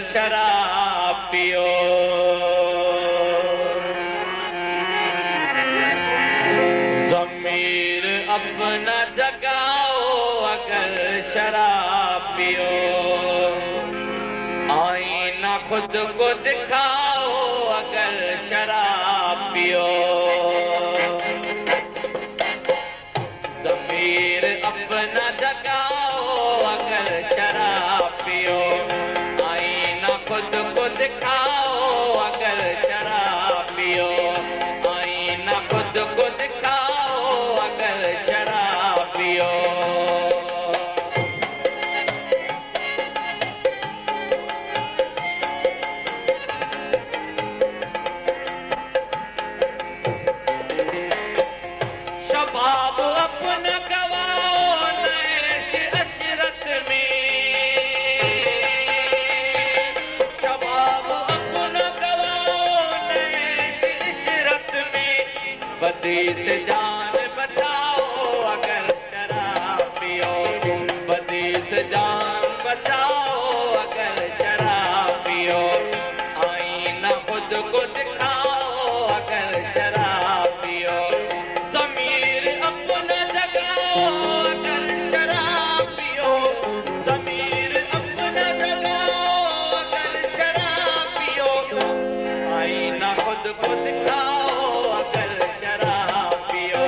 शराब पियो। ज़मीर अपना जगाओ अगर शराब पियो। आईना खुद को दिखाओ अगर शराब पियो। ज़मीर अपना जगाओ अगर शराब पियो। आईना खुद को दिखाओ अगर शराब पियो। आईना खुद को दिखाओ अगर शराब पियो। शबाब अपना गवाओ नैश अशरत में। शबाब अपना गवाओ नैश अशरत में। बदी से जान बचाओ अगर शराब पियो। बदी से जान बचाओ अगर शराब पियो। आईना खुद को दिखाओ अगर शराब पियो। ज़मीर अपना जगाओ अगर शराब पियो। ज़मीर अपना जगाओ अगर शराब पियो। आईना खुद को दिखाओ अगर शराब पियो।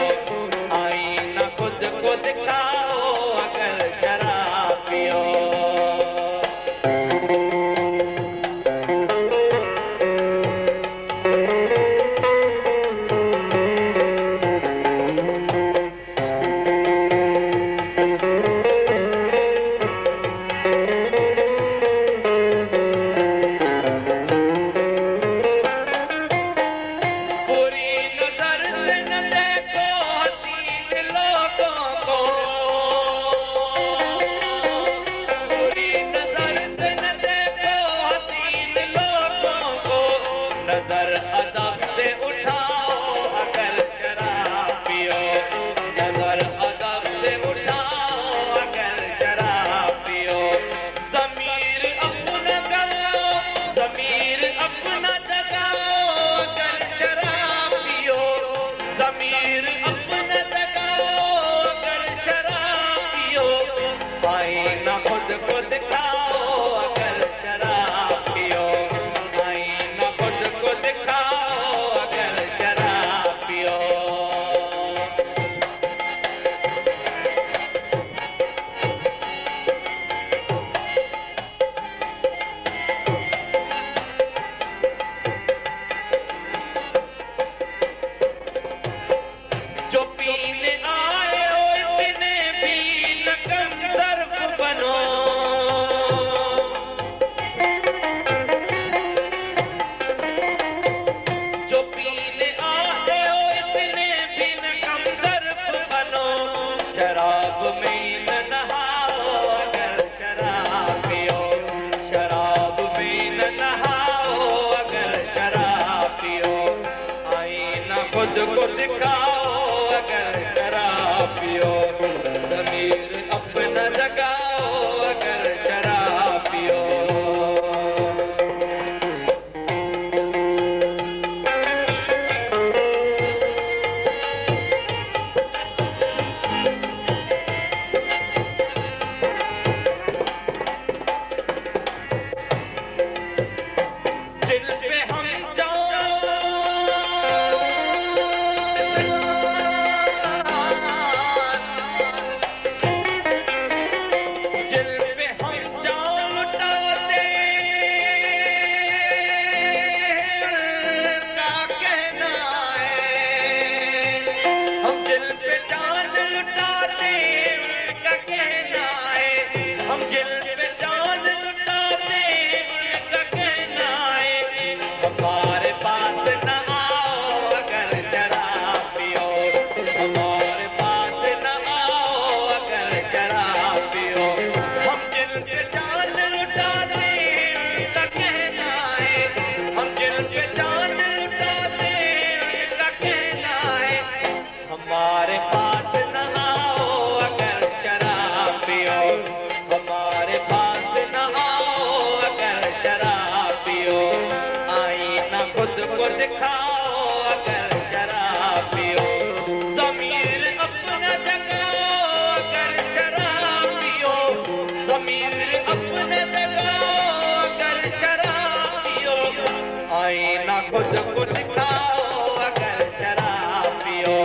खुद को दिखाओ अगर शराब पियो,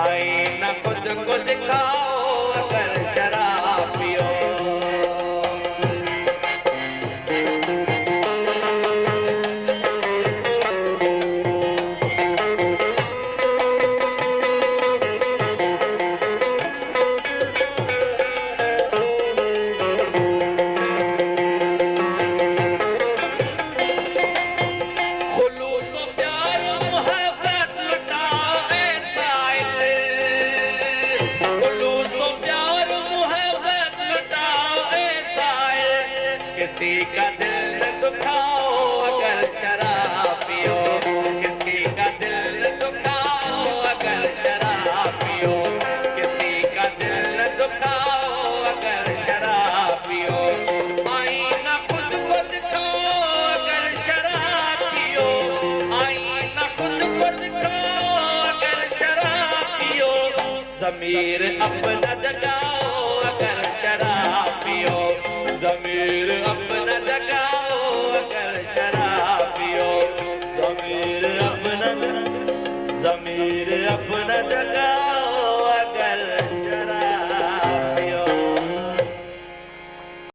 आईना खुद को दिखाओ अगर शराब पियो। किसी का दिल दुखाओ अगर शराब पियो, किसी का दिल दुखाओ अगर शराब पियो, किसी का दिल दुखाओ अगर शराब पियो। आईना खुद को दिखाओ अगर शराब पियो, आईना खुद को दिखाओ अगर शराब पियो। ज़मीर अपना जगाओ अगर शराब पियो, ज़मीर अपना जगाओ अगर शराब